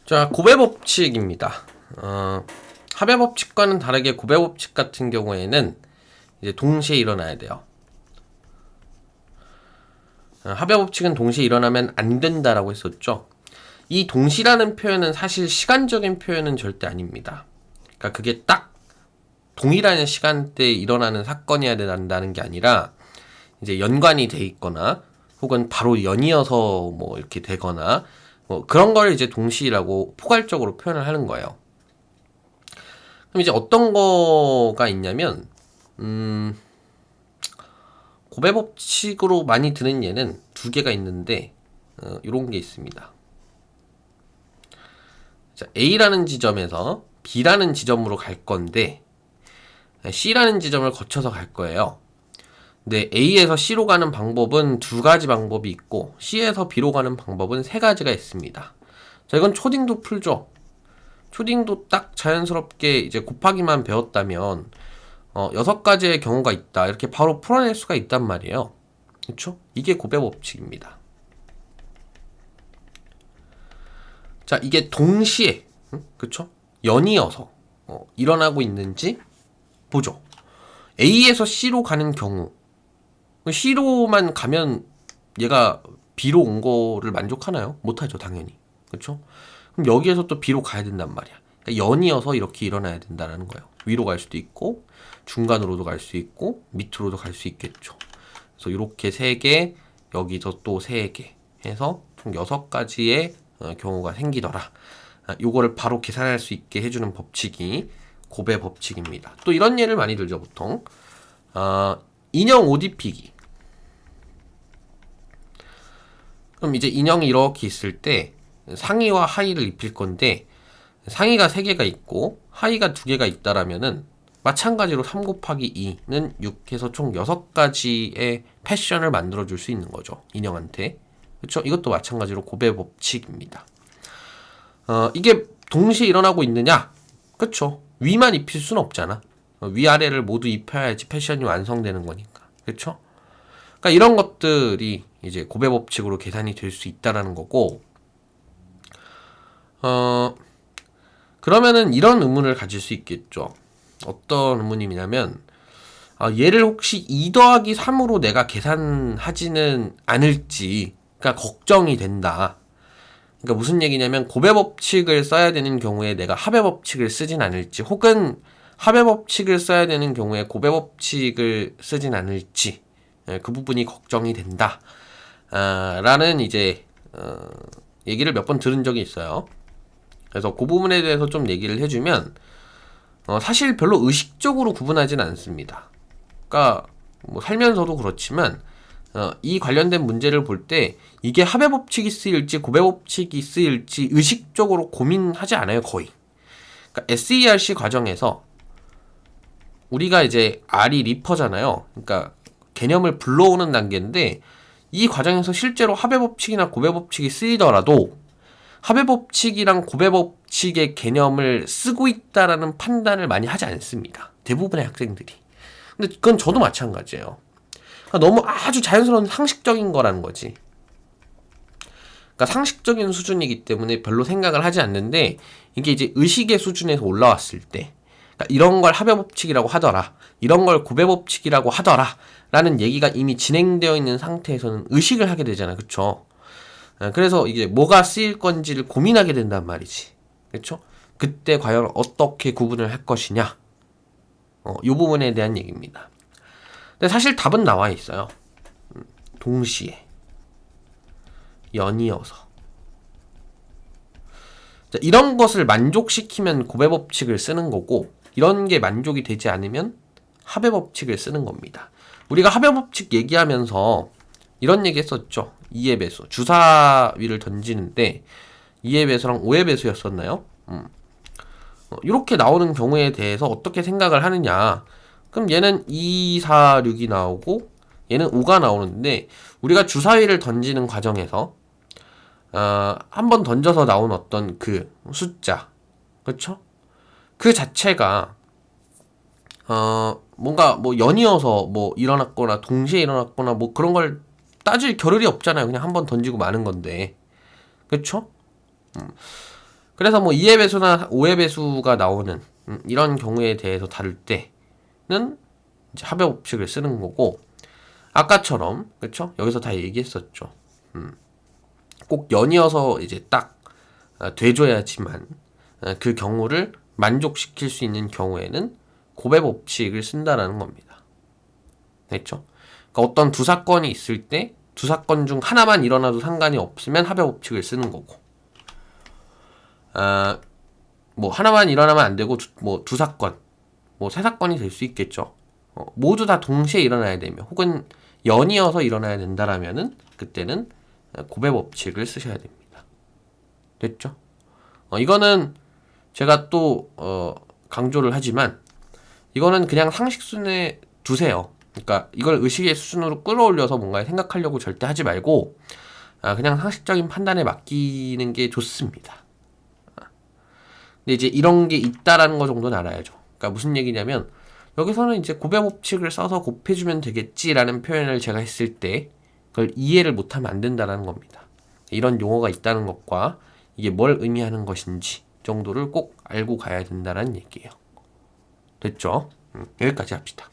자, 고배 법칙입니다. 합의 법칙과는 다르게 고배 법칙 같은 경우에는 이제 동시에 일어나야 돼요. 합의 법칙은 동시에 일어나면 안 된다라고 했었죠. 이 동시라는 표현은 사실 시간적인 표현은 절대 아닙니다. 그러니까 그게 딱 동일한 시간대에 일어나는 사건이어야 된다는 게 아니라 이제 연관이 돼 있거나 혹은 바로 연이어서 뭐 이렇게 되거나 뭐 그런 걸 이제 동시라고 포괄적으로 표현을 하는 거예요. 그럼 이제 어떤 거가 있냐면 고배 법칙으로 많이 드는 예는 두 개가 있는데 이런 게 있습니다. 자, A라는 지점에서 B라는 지점으로 갈 건데 C라는 지점을 거쳐서 갈 거예요. 근데 A에서 C로 가는 방법은 두 가지 방법이 있고 C에서 B로 가는 방법은 세 가지가 있습니다. 자, 이건 초딩도 풀죠. 초딩도 딱 자연스럽게 이제 곱하기만 배웠다면 6가지의 경우가 있다 이렇게 바로 풀어낼 수가 있단 말이에요. 그렇죠? 이게 고배 법칙입니다. 자, 이게 동시에 그렇죠? 연이어서 일어나고 있는지 보죠. A에서 C로 가는 경우 C로만 가면 얘가 B로 온 거를 만족하나요? 못하죠, 당연히. 그렇죠? 그럼 여기에서 또 B로 가야 된단 말이야. 그러니까 연이어서 이렇게 일어나야 된다는 거예요. 위로 갈 수도 있고 중간으로도 갈 수 있고 밑으로도 갈 수 있겠죠. 그래서 이렇게 3개, 여기서 또 3개 해서 총 6가지의 경우가 생기더라. 요거를 바로 계산할 수 있게 해주는 법칙이 고배 법칙입니다. 또 이런 예를 많이 들죠, 보통. 인형 옷 입히기. 그럼 이제 인형이 이렇게 있을 때 상의와 하의를 입힐 건데 상의가 3개가 있고 하의가 2개가 있다라면은 마찬가지로 3 곱하기 2는 6 해서 총 6가지의 패션을 만들어 줄 수 있는 거죠, 인형한테. 그렇죠? 이것도 마찬가지로 고배 법칙입니다. 이게 동시에 일어나고 있느냐? 그렇죠. 위만 입힐 수는 없잖아. 위아래를 모두 입혀야지 패션이 완성되는 거니까. 그렇죠? 그러니까 이런 것들이 이제 고배 법칙으로 계산이 될 수 있다라는 거고, 그러면은 이런 의문을 가질 수 있겠죠. 어떤 의문이냐면, 얘를 혹시 2 더하기 3으로 내가 계산하지는 않을지, 그러니까 걱정이 된다. 그러니까 무슨 얘기냐면 고배 법칙을 써야 되는 경우에 내가 합의 법칙을 쓰진 않을지, 혹은 합의 법칙을 써야 되는 경우에 고배 법칙을 쓰진 않을지, 그 부분이 걱정이 된다. 라는 이제 얘기를 몇 번 들은 적이 있어요. 그래서 그 부분에 대해서 좀 얘기를 해주면 사실 별로 의식적으로 구분하진 않습니다. 그러니까 뭐 살면서도 그렇지만 이 관련된 문제를 볼 때 이게 합의 법칙이 쓰일지 고배 법칙이 쓰일지 의식적으로 고민하지 않아요, 거의. 그러니까 SERC 과정에서 우리가 이제 R이 리퍼잖아요. 그러니까 개념을 불러오는 단계인데 이 과정에서 실제로 합의 법칙이나 고배 법칙이 쓰이더라도 합의 법칙이랑 고배 법칙의 개념을 쓰고 있다라는 판단을 많이 하지 않습니다, 대부분의 학생들이. 근데 그건 저도 마찬가지예요. 그러니까 너무 아주 자연스러운 상식적인 거라는 거지. 그러니까 상식적인 수준이기 때문에 별로 생각을 하지 않는데 이게 이제 의식의 수준에서 올라왔을 때 그러니까 이런 걸 합의 법칙이라고 하더라, 이런 걸 고배 법칙이라고 하더라 라는 얘기가 이미 진행되어 있는 상태에서는 의식을 하게 되잖아, 그쵸? 그래서 이게 뭐가 쓰일 건지를 고민하게 된단 말이지, 그쵸? 그때 과연 어떻게 구분을 할 것이냐, 이 부분에 대한 얘기입니다. 근데 사실 답은 나와 있어요. 동시에 연이어서. 자, 이런 것을 만족시키면 고배 법칙을 쓰는 거고, 이런 게 만족이 되지 않으면 합의 법칙을 쓰는 겁니다. 우리가 합의 법칙 얘기하면서 이런 얘기 했었죠. 2의 배수, 주사위를 던지는데 2의 배수랑 5의 배수였었나요? 이렇게 나오는 경우에 대해서 어떻게 생각을 하느냐. 그럼 얘는 2, 4, 6이 나오고 얘는 5가 나오는데 우리가 주사위를 던지는 과정에서 한 번 던져서 나온 어떤 그 숫자, 그쵸? 그 자체가 뭔가 뭐 연이어서 뭐 일어났거나 동시에 일어났거나 뭐 그런 걸 따질 겨를이 없잖아요. 그냥 한 번 던지고 마는 건데, 그쵸? 그래서 뭐 2의 배수나 5의 배수가 나오는 이런 경우에 대해서 다룰 때는 이제 합의 법칙을 쓰는 거고, 아까처럼 그쵸? 여기서 다 얘기했었죠. 꼭 연이어서 이제 딱 돼줘야지만 그 경우를 만족시킬 수 있는 경우에는 고배 법칙을 쓴다라는 겁니다. 됐죠? 그러니까 어떤 두 사건이 있을 때 두 사건 중 하나만 일어나도 상관이 없으면 합의 법칙을 쓰는 거고, 뭐 하나만 일어나면 안 되고 뭐 두 사건, 뭐 세 사건이 될 수 있겠죠. 모두 다 동시에 일어나야 되면, 혹은 연이어서 일어나야 된다라면은 그때는 고배 법칙을 쓰셔야 됩니다. 됐죠? 이거는 제가 또 강조를 하지만 이거는 그냥 상식 수준에 두세요. 그러니까 이걸 의식의 수준으로 끌어올려서 뭔가 생각하려고 절대 하지 말고 그냥 상식적인 판단에 맡기는 게 좋습니다. 근데 이제 이런 게 있다라는 거 정도는 알아야죠. 그러니까 무슨 얘기냐면, 여기서는 이제 고배 법칙을 써서 곱해주면 되겠지라는 표현을 제가 했을 때 그걸 이해를 못하면 안 된다라는 겁니다. 이런 용어가 있다는 것과 이게 뭘 의미하는 것인지 정도를 꼭 알고 가야 된다는 얘기예요. 됐죠? 여기까지 합시다.